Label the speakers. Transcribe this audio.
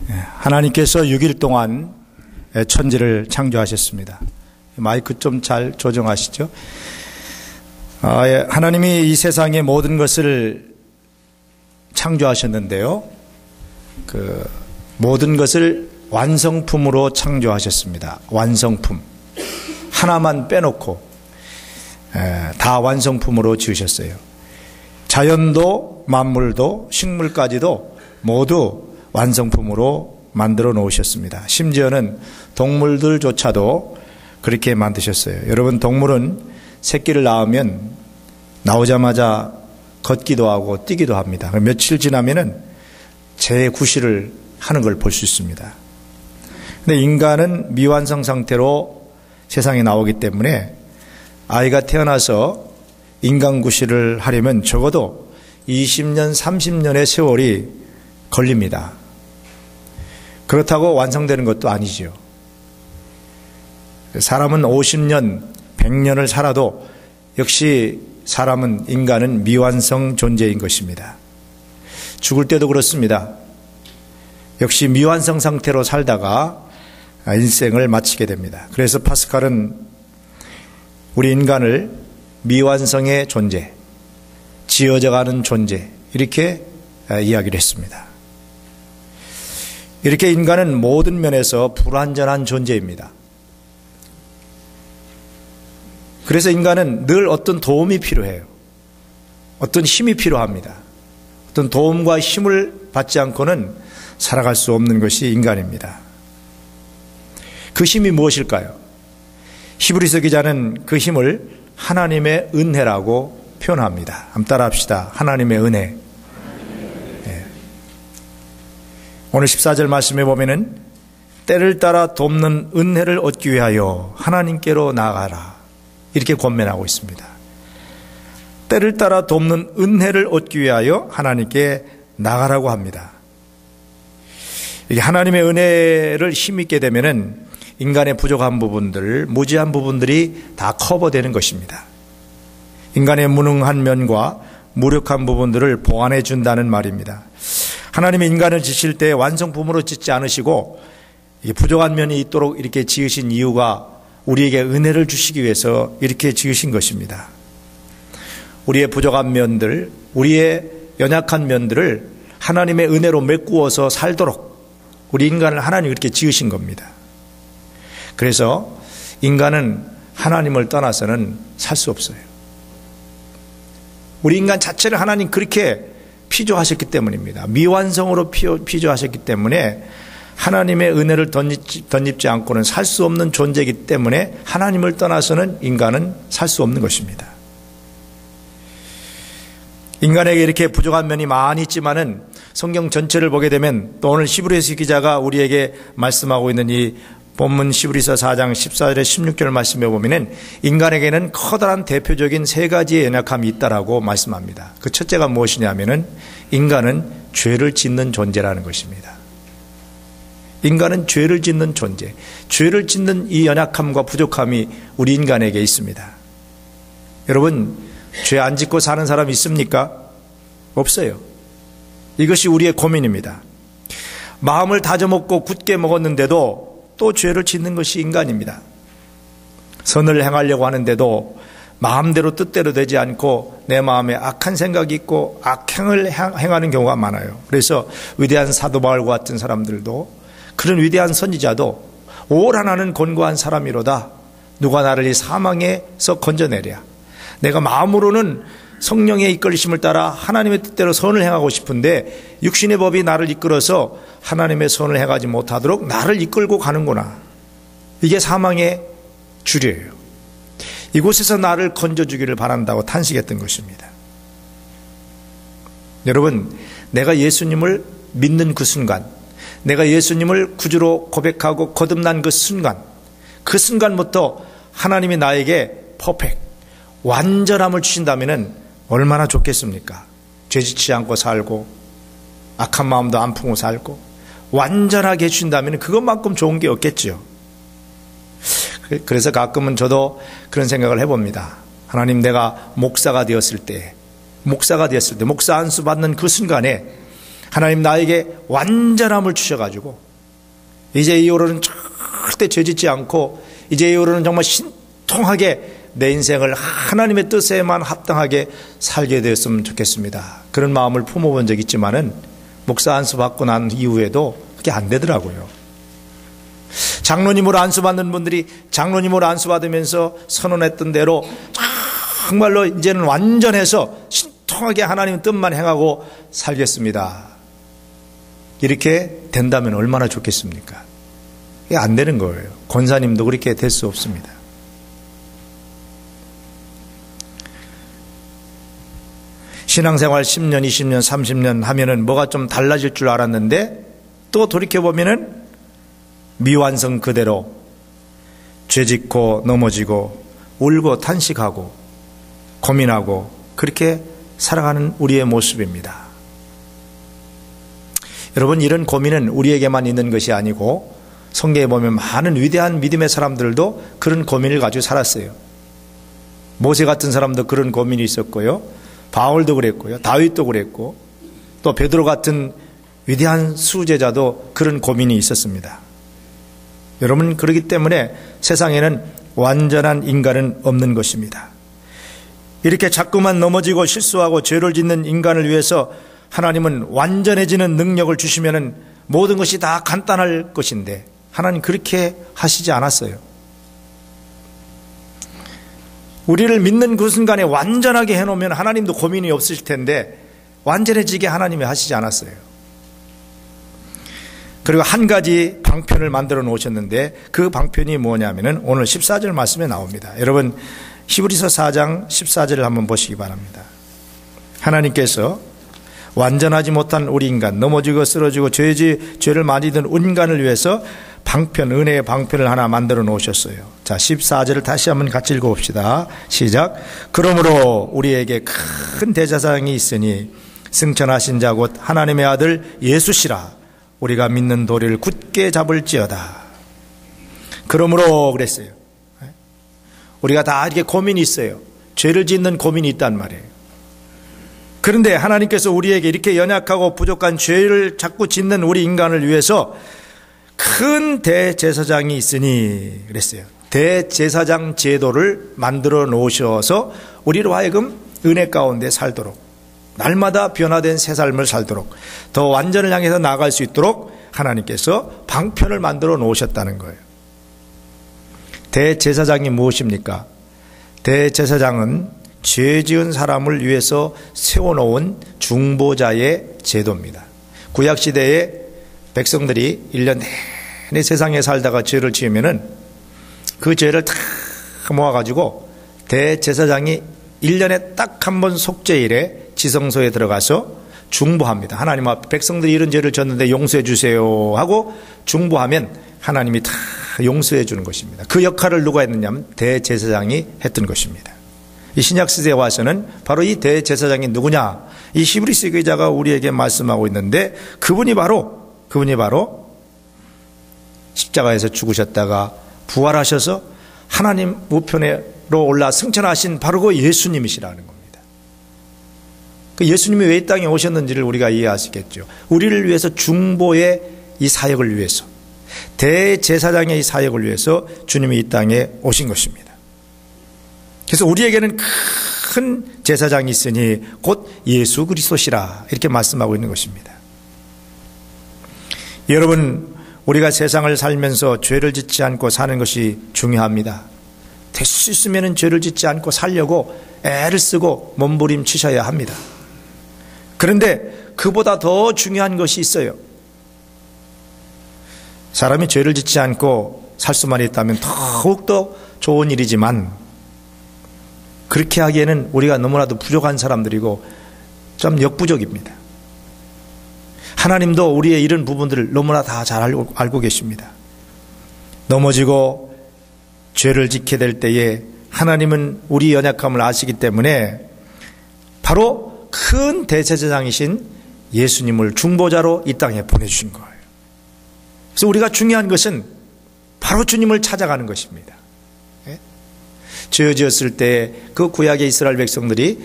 Speaker 1: 하나님께서 6일 동안 천지를 창조하셨습니다. 마이크 좀 잘 조정하시죠. 하나님이 이 세상의 모든 것을 창조하셨는데요, 그 모든 것을 완성품으로 창조하셨습니다. 완성품 하나만 빼놓고 다 완성품으로 지으셨어요. 자연도 만물도 식물까지도 모두 완성품으로 만들어 놓으셨습니다. 심지어는 동물들조차도 그렇게 만드셨어요. 여러분, 동물은 새끼를 낳으면 나오자마자 걷기도 하고 뛰기도 합니다. 며칠 지나면은 재구실을 하는 걸 볼 수 있습니다. 근데 인간은 미완성 상태로 세상에 나오기 때문에 아이가 태어나서 인간 구실을 하려면 적어도 20년, 30년의 세월이 걸립니다. 그렇다고 완성되는 것도 아니지요. 사람은 50년, 100년을 살아도 역시 인간은 미완성 존재인 것입니다. 죽을 때도 그렇습니다. 역시 미완성 상태로 살다가 인생을 마치게 됩니다. 그래서 파스칼은 우리 인간을 미완성의 존재, 지어져가는 존재, 이렇게 이야기를 했습니다. 이렇게 인간은 모든 면에서 불완전한 존재입니다. 그래서 인간은 늘 어떤 도움이 필요해요. 어떤 힘이 필요합니다. 어떤 도움과 힘을 받지 않고는 살아갈 수 없는 것이 인간입니다. 그 힘이 무엇일까요? 히브리서 기자는 그 힘을 하나님의 은혜라고 표현합니다. 한번 따라합시다. 하나님의 은혜. 네. 오늘 14절 말씀에 보면은 때를 따라 돕는 은혜를 얻기 위하여 하나님께로 나아가라, 이렇게 권면하고 있습니다. 때를 따라 돕는 은혜를 얻기 위하여 하나님께 나가라고 합니다. 이게 하나님의 은혜를 힘있게 되면은 인간의 부족한 부분들, 무지한 부분들이 다 커버되는 것입니다. 인간의 무능한 면과 무력한 부분들을 보완해 준다는 말입니다. 하나님이 인간을 지실 때 완성품으로 짓지 않으시고 부족한 면이 있도록 이렇게 지으신 이유가 우리에게 은혜를 주시기 위해서 이렇게 지으신 것입니다. 우리의 부족한 면들, 우리의 연약한 면들을 하나님의 은혜로 메꾸어서 살도록 우리 인간을 하나님이 그렇게 지으신 겁니다. 그래서 인간은 하나님을 떠나서는 살 수 없어요. 우리 인간 자체를 하나님 그렇게 피조하셨기 때문입니다. 미완성으로 피조하셨기 때문에 하나님의 은혜를 덧입지 않고는 살 수 없는 존재이기 때문에 하나님을 떠나서는 인간은 살 수 없는 것입니다. 인간에게 이렇게 부족한 면이 많이 있지만은 성경 전체를 보게 되면, 또 오늘 히브리서 기자가 우리에게 말씀하고 있는 이 본문 히브리서 4장 14절에 16절 말씀에 보면은 인간에게는 커다란 대표적인 세 가지의 연약함이 있다라고 말씀합니다. 그 첫째가 무엇이냐면은 인간은 죄를 짓는 존재라는 것입니다. 인간은 죄를 짓는 존재, 죄를 짓는 이 연약함과 부족함이 우리 인간에게 있습니다. 여러분, 죄 안 짓고 사는 사람 있습니까? 없어요. 이것이 우리의 고민입니다. 마음을 다져먹고 굳게 먹었는데도 또 죄를 짓는 것이 인간입니다. 선을 행하려고 하는데도 마음대로 뜻대로 되지 않고 내 마음에 악한 생각이 있고 악행을 행하는 경우가 많아요. 그래서 위대한 사도 바울과 같은 사람들도, 그런 위대한 선지자도 올 하나는 권고한 사람이로다, 누가 나를 이 사망에서 건져내랴. 내가 마음으로는 성령의 이끌심을 따라 하나님의 뜻대로 선을 행하고 싶은데 육신의 법이 나를 이끌어서 하나님의 선을 행하지 못하도록 나를 이끌고 가는구나. 이게 사망의 줄이에요. 이곳에서 나를 건져주기를 바란다고 탄식했던 것입니다. 여러분, 내가 예수님을 믿는 그 순간, 내가 예수님을 구주로 고백하고 거듭난 그 순간부터 하나님이 나에게 퍼펙트, 완전함을 주신다면 얼마나 좋겠습니까? 죄짓지 않고 살고 악한 마음도 안 품고 살고 완전하게 해주신다면 그것만큼 좋은 게 없겠죠. 그래서 가끔은 저도 그런 생각을 해봅니다. 하나님, 내가 목사 안수 받는 그 순간에 하나님 나에게 완전함을 주셔가지고 이제 이후로는 절대 죄짓지 않고 이제 이후로는 정말 신통하게 내 인생을 하나님의 뜻에만 합당하게 살게 되었으면 좋겠습니다. 그런 마음을 품어본 적이 있지만은 목사 안수 받고 난 이후에도 그게 안 되더라고요. 장로님으로 안수받는 분들이 장로님으로 안수받으면서 선언했던 대로 정말로 이제는 완전해서 신통하게 하나님의 뜻만 행하고 살겠습니다. 이렇게 된다면 얼마나 좋겠습니까? 이게 안 되는 거예요. 권사님도 그렇게 될 수 없습니다. 신앙생활 10년, 20년, 30년 하면은 뭐가 좀 달라질 줄 알았는데 또 돌이켜보면은 미완성 그대로 죄짓고 넘어지고 울고 탄식하고 고민하고 그렇게 살아가는 우리의 모습입니다. 여러분, 이런 고민은 우리에게만 있는 것이 아니고 성경에 보면 많은 위대한 믿음의 사람들도 그런 고민을 가지고 살았어요. 모세 같은 사람도 그런 고민이 있었고요. 바울도 그랬고요. 다윗도 그랬고 또 베드로 같은 위대한 수제자도 그런 고민이 있었습니다. 여러분, 그렇기 때문에 세상에는 완전한 인간은 없는 것입니다. 이렇게 자꾸만 넘어지고 실수하고 죄를 짓는 인간을 위해서 하나님은 완전해지는 능력을 주시면은 모든 것이 다 간단할 것인데 하나님 그렇게 하시지 않았어요. 우리를 믿는 그 순간에 완전하게 해놓으면 하나님도 고민이 없으실 텐데 완전해지게 하나님이 하시지 않았어요. 그리고 한 가지 방편을 만들어 놓으셨는데 그 방편이 뭐냐면은 오늘 14절 말씀에 나옵니다. 여러분, 히브리서 4장 14절을 한번 보시기 바랍니다. 하나님께서 완전하지 못한 우리 인간, 넘어지고 쓰러지고 죄를 많이 든 인간을 위해서 방편, 은혜의 방편을 하나 만들어 놓으셨어요. 자, 14절을 다시 한번 같이 읽어봅시다. 시작. 그러므로 우리에게 큰 대제사장이 있으니 승천하신 자 곧 하나님의 아들 예수시라. 우리가 믿는 도리를 굳게 잡을지어다. 그러므로 그랬어요. 우리가 다 이렇게 고민이 있어요. 죄를 짓는 고민이 있단 말이에요. 그런데 하나님께서 우리에게 이렇게 연약하고 부족한 죄를 자꾸 짓는 우리 인간을 위해서 큰 대제사장이 있으니 그랬어요. 대제사장 제도를 만들어 놓으셔서 우리로 하여금 은혜 가운데 살도록, 날마다 변화된 새 삶을 살도록, 더 완전을 향해서 나아갈 수 있도록 하나님께서 방편을 만들어 놓으셨다는 거예요. 대제사장이 무엇입니까? 대제사장은 죄 지은 사람을 위해서 세워놓은 중보자의 제도입니다. 구약시대에 백성들이 1년 내내 세상에 살다가 죄를 지으면은 그 죄를 다 모아가지고 대제사장이 1년에 딱 한 번 속죄일에 지성소에 들어가서 중보합니다. 하나님 앞에 백성들이 이런 죄를 졌는데 용서해 주세요 하고 중보하면 하나님이 다 용서해 주는 것입니다. 그 역할을 누가 했느냐면 대제사장이 했던 것입니다. 이 신약시대에 와서는 바로 이 대제사장이 누구냐, 이 히브리서 기자가 우리에게 말씀하고 있는데 그분이 바로 십자가에서 죽으셨다가 부활하셔서 하나님 우편으로 올라 승천하신 바로 그 예수님이시라는 겁니다. 그 예수님이 왜 이 땅에 오셨는지를 우리가 이해하시겠죠. 우리를 위해서 중보의 이 사역을 위해서, 대제사장의 이 사역을 위해서 주님이 이 땅에 오신 것입니다. 그래서 우리에게는 큰 제사장이 있으니 곧 예수 그리스도시라 이렇게 말씀하고 있는 것입니다. 여러분, 우리가 세상을 살면서 죄를 짓지 않고 사는 것이 중요합니다. 될 수 있으면 죄를 짓지 않고 살려고 애를 쓰고 몸부림치셔야 합니다. 그런데 그보다 더 중요한 것이 있어요. 사람이 죄를 짓지 않고 살 수만 있다면 더욱더 좋은 일이지만 그렇게 하기에는 우리가 너무나도 부족한 사람들이고 좀 역부족입니다. 하나님도 우리의 이런 부분들을 너무나 다 잘 알고 계십니다. 넘어지고 죄를 짓게 될 때에 하나님은 우리 연약함을 아시기 때문에 바로 큰 대제사장이신 예수님을 중보자로 이 땅에 보내주신 거예요. 그래서 우리가 중요한 것은 바로 주님을 찾아가는 것입니다. 죄 지었을 때 그 구약의 이스라엘 백성들이